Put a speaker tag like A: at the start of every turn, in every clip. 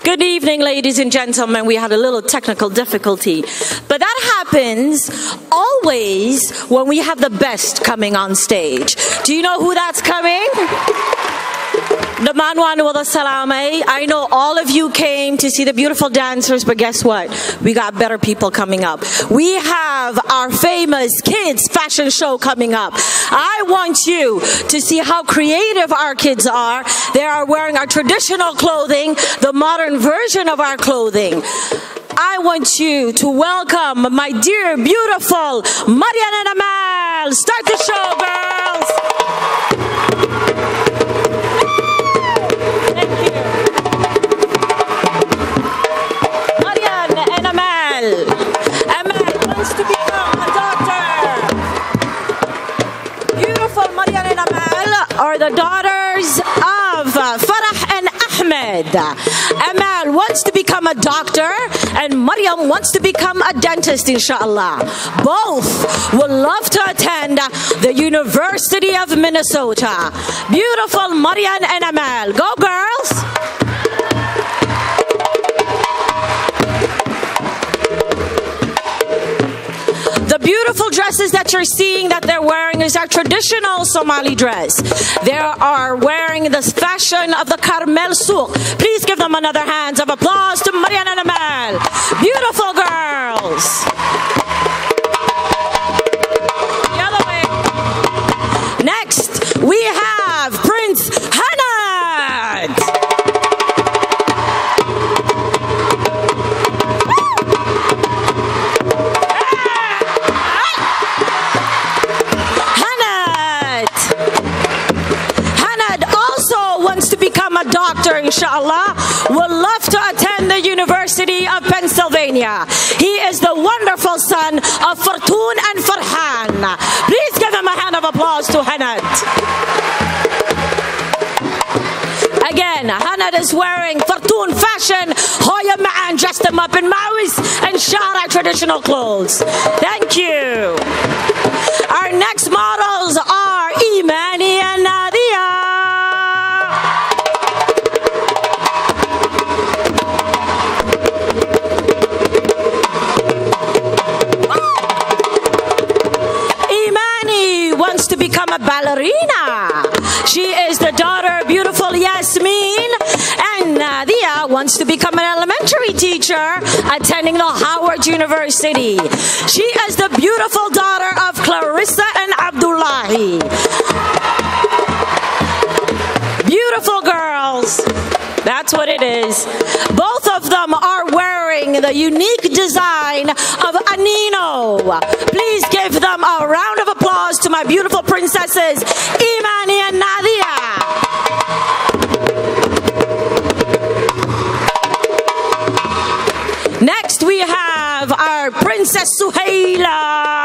A: Good evening, ladies and gentlemen. We had a little technical difficulty, but that happens always when we have the best coming on stage. Do you know who that's coming? I know all of you came to see the beautiful dancers, but guess what? We got better people coming up. We have our famous kids fashion show coming up. I want you to see how creative our kids are. They are wearing our traditional clothing, the modern version of our clothing. I want you to welcome my dear, beautiful Marian and Amal. Start the show, girls. Are the daughters of Farah and Ahmed. Amal wants to become a doctor and Mariam wants to become a dentist, inshallah. Both will love to attend the University of Minnesota. Beautiful Mariam and Amal. Go, girls. The beautiful dresses that you're seeing that they're wearing is our traditional Somali dress. They are wearing the fashion of the Carmel Souk. Please give them another hand of applause to Marian and Amal. Beautiful girls. The other way. Next, we have Prince Hanad. Doctor, inshallah, will love to attend the University of Pennsylvania. He is the wonderful son of Fortun and Farhan. Please give him a hand of applause to Hanad. Again, Hanad is wearing Fortun fashion. Hoya Ma'an dressed him up in Mawis and Shara traditional clothes. Thank you. Our next models are Imani and Nadia. To become a ballerina. She is the daughter of beautiful Yasmin, and Nadia wants to become an elementary teacher attending the Howard University. She is the beautiful daughter of Clarissa and Abdullahi. Beautiful girls. That's what it is. Both of them are wearing the unique design of Anino. Please give them a round of applause to my beautiful princesses, Imani and Nadia. Next, we have our Princess Suhaila.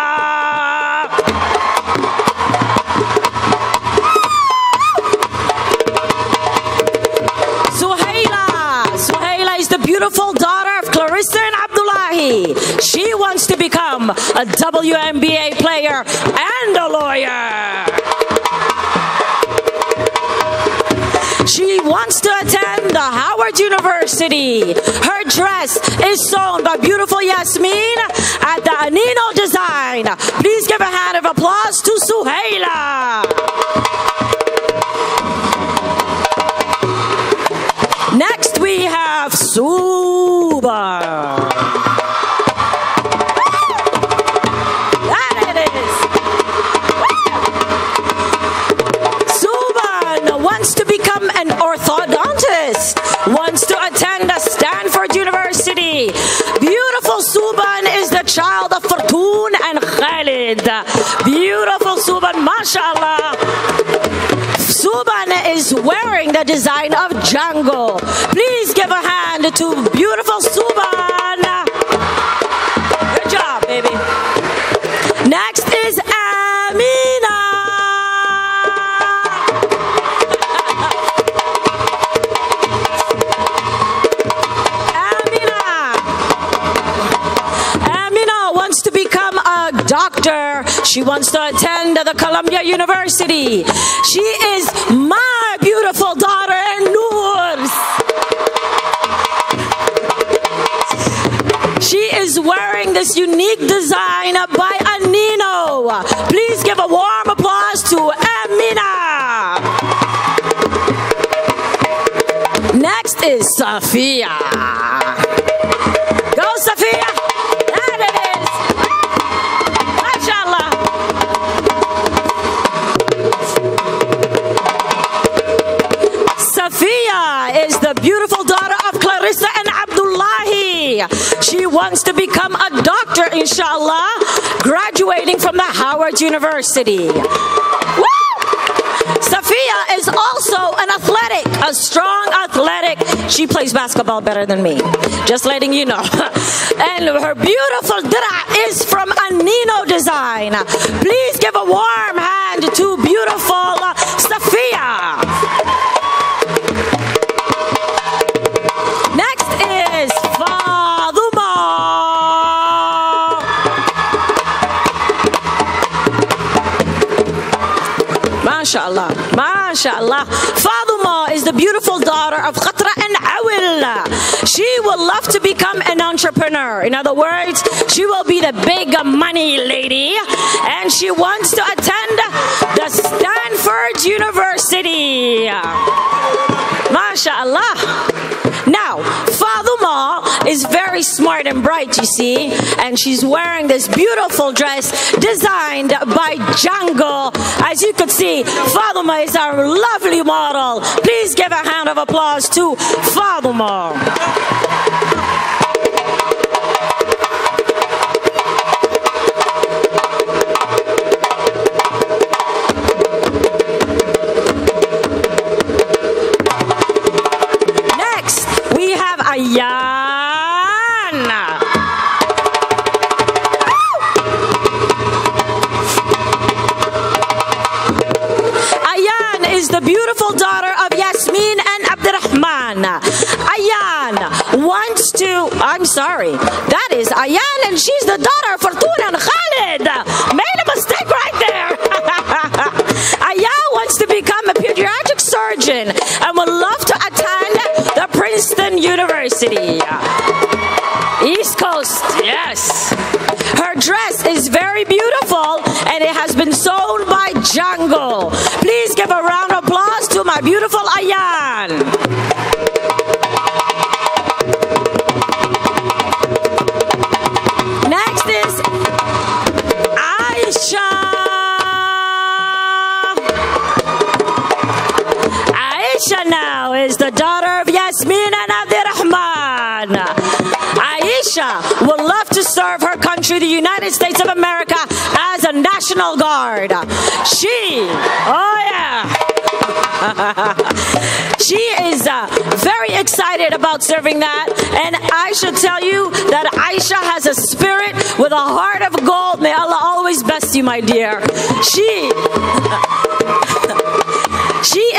A: Beautiful daughter of Clarissa and Abdullahi. She wants to become a WNBA player and a lawyer. She wants to attend the Howard University. Her dress is sewn by beautiful Yasmin at the Anino design. Please give a hand of applause to Suhaila. Next, we have Suba. There it is. Suban wants to become an orthodontist, wants to attend Stanford University. Beautiful Suban is the child of Fortun and Khalid. Beautiful Suban, mashallah. Suban is wearing the design of Django. Please give a hand to beautiful Suban. Good job, baby. Next is Amina. Amina wants to become a doctor. She wants to attend the Columbia University. She is my beautiful daughter and Noor's. this unique design by Anino. Please give a warm applause to Amina. Next is Safia. Go, Safia. There it is. MashaAllah. Safia is the beautiful daughter of Clarissa and Abdullahi. She wants to become a doctor, inshallah, graduating from the Howard University. Woo! Safia is also an athletic, a strong athletic. She plays basketball better than me, just letting you know. And her beautiful dira is from Anino Design. Please give a warm hand to beautiful Safia. Next is Faduma. MashaAllah, MashaAllah. Faduma is the beautiful daughter of Khatra and Awil. She will love to become an entrepreneur. In other words, she will be the big money lady, and she wants to attend the Stanford University. MashaAllah. Now, Faduma is very smart and bright, you see, and she's wearing this beautiful dress designed by Django. As you could see, Faduma is our lovely model. Please give a hand of applause to Faduma. Ayan. Ayan is the beautiful daughter of Yasmin and Abdurrahman. Ayan wants to, I'm sorry, that is Ayan, and she's the daughter of Fortuna and Khalid. Made a mistake right there. Ayan wants to become a pediatric surgeon and would love to attend the Princeton University. East Coast, yes. Her dress is very beautiful and it has been sewn by Django. Please give a round of applause to my beautiful Ayan. Next is Aisha. Aisha now is the daughter of Yasmin and Abdurrahman. Aisha would love to serve her country, the United States of America, as a National Guard. Oh yeah. She is very excited about serving that, and I should tell you that Aisha has a spirit with a heart of gold. May Allah always bless you, my dear. She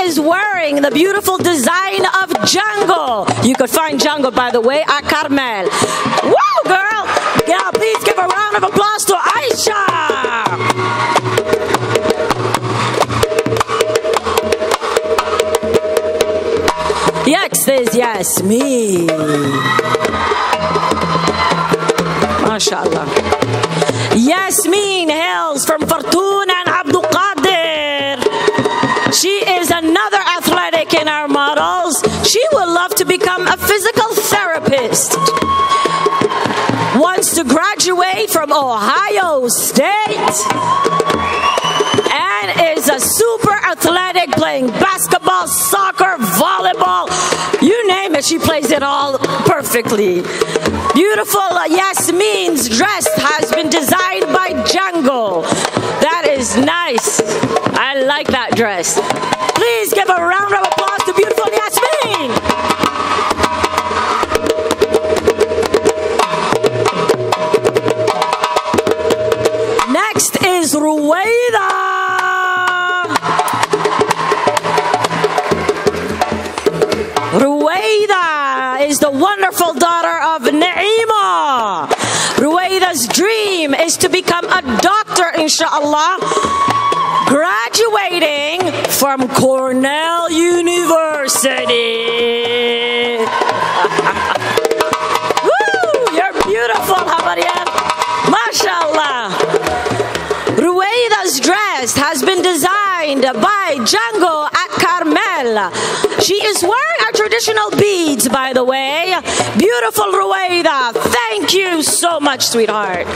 A: is wearing the beautiful design of Django. You could find Django, by the way, at Carmel. Woo, girl! Yeah, please give a round of applause to Aisha. Next is Yasmin. MashaAllah. Yasmin hails from Fortuna and Abdul Qadir. She is another athletic in our models. She would love to become a physical therapist. Wants to graduate from Ohio State. And is a super athletic, playing basketball, soccer, volleyball. You name it, she plays it all perfectly. Beautiful Yasmin's dress has been designed by Django. That is nice. I like that dress. Please give a round of applause to beautiful Yasmin. Next is Ruwaida. Ruwaida is the wonderful daughter of Naima. Ruwaida's dream is to become a doctor, inshallah, graduating from Cornell University. Woo! You're beautiful, Habarian. designed by Django at Carmel. She is wearing our traditional beads, by the way. Beautiful Ruwaida. Thank you so much, sweetheart.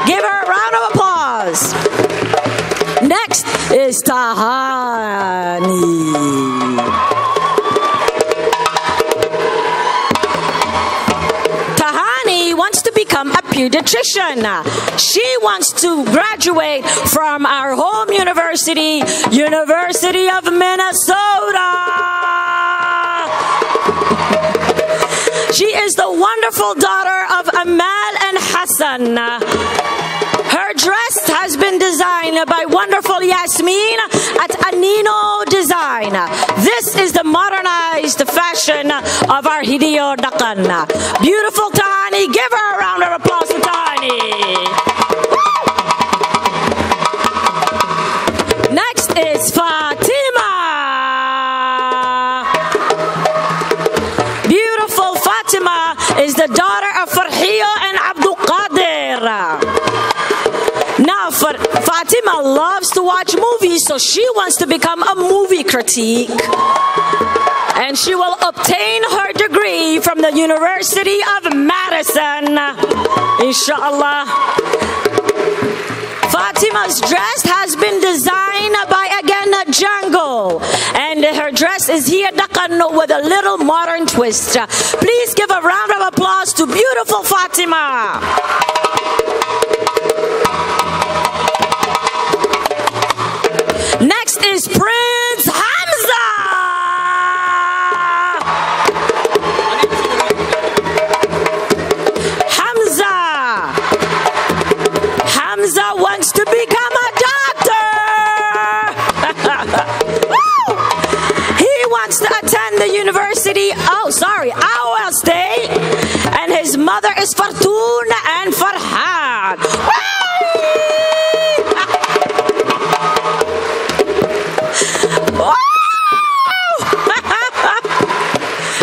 A: Give her a round of applause. Next is Tahani. Tahani wants to become a pediatrician. She wants to graduate from our home university, University of Minnesota. She is the wonderful daughter of Amal and Hassan. Her dress has been designed by wonderful Yasmin at Anino Design. This is the modernized fashion of our Hidio Dakan. Beautiful Tahani. Give her a round of applause for Tahani. Next is Fatima. Beautiful Fatima is the daughter of Farhiyo and Abdul Qadir. Now, Fatima loves to watch movies, so she wants to become a movie critique. And she will obtain her degree from the University of Madison, inshallah. Fatima's dress has been designed by, again, Django. And her dress is here with a little modern twist. Please give a round of applause to beautiful Fatima. Next is Prince Hamza. Hamza wants to become a doctor. He wants to attend the university, our state. And his mother is Fartoon and Farhad.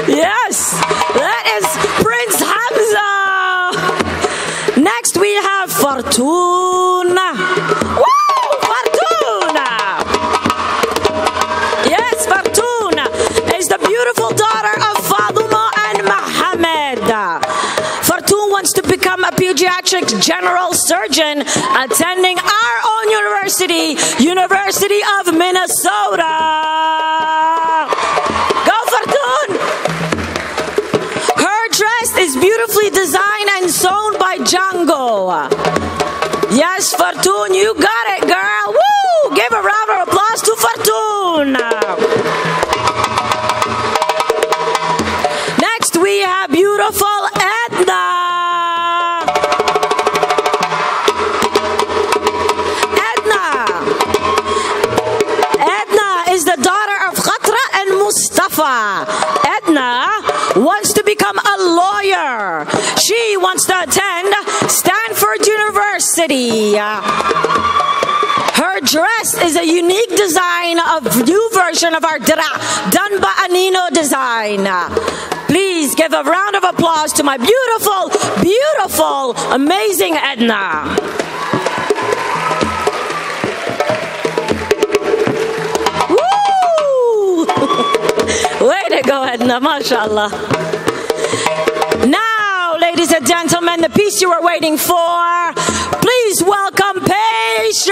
A: Yes, that is Prince Hamza. Next we have Fartuna. Woo! Fartuna! Yes, Fartuna is the beautiful daughter of Faduma and Mohammed. Fartuna wants to become a pediatric general surgeon attending our own university, University of Minnesota. Is beautifully designed and sewn by Django. Yes, Fartoon, you got it, girl. Woo! Give a round of applause to Fartoon. Next, we have beautiful Edna. Edna is the daughter of Khatra and Mustafa. Edna wants to become a lawyer. She wants to attend Stanford University. Her dress is a unique design of new version of our dira done by Anino Design. Please give a round of applause to my beautiful, beautiful, amazing Edna. Way to go, Edna, mashallah. Now, ladies and gentlemen, the piece you were waiting for. Please welcome Patience.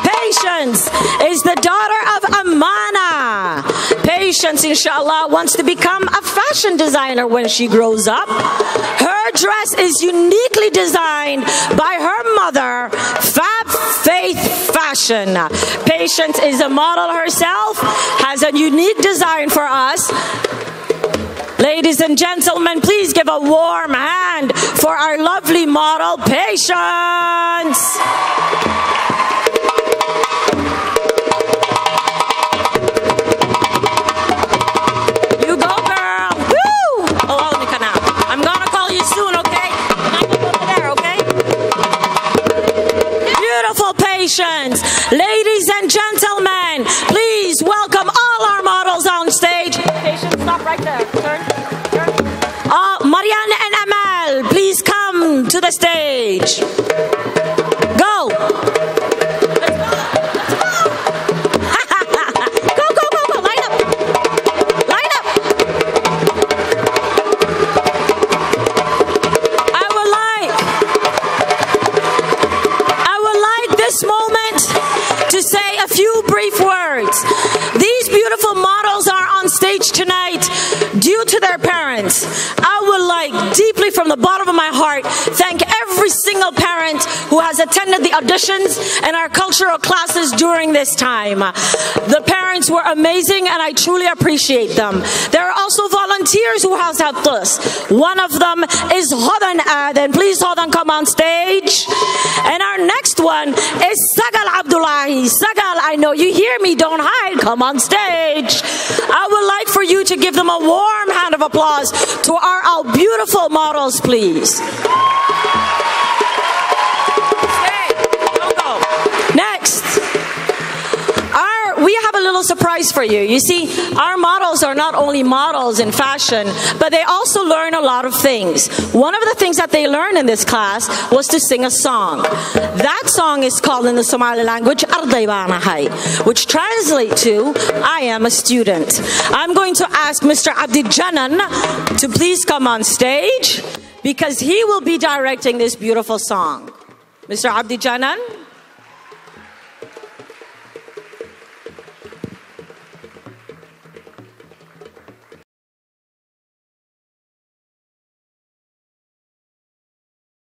A: Patience is the daughter of Amana. Patience, inshallah, wants to become a fashion designer when she grows up. Her dress is uniquely designed by her mother, Fab Faith Fashion. Patience is a model herself, has a unique design for us. Ladies and gentlemen, please give a warm hand for our lovely model, Patience. Patience. Ladies and gentlemen, please welcome all our models on stage. Patience. stage. Go. These beautiful models are on stage tonight due to their parents. I would like, deeply from the bottom of my heart, thank every single parent who has attended the auditions and our cultural classes during this time. The parents were amazing and I truly appreciate them. There are also volunteers who have helped us. One of them is Hodan Aden. Please, Hodan, come on stage. And our next one is Sagal Abdullahi. Sagal, I know you hear me, don't hide, come on stage. I would like for you to give them a warm hand of applause to our beautiful models, please. Next. We have a little surprise for you. You see, our models are not only models in fashion, but they also learn a lot of things. One of the things that they learned in this class was to sing a song. That song is called in the Somali language, Arday Baanahay, which translates to, I am a student. I'm going to ask Mr. Abdi Janan to please come on stage because he will be directing this beautiful song. Mr. Abdi Janan.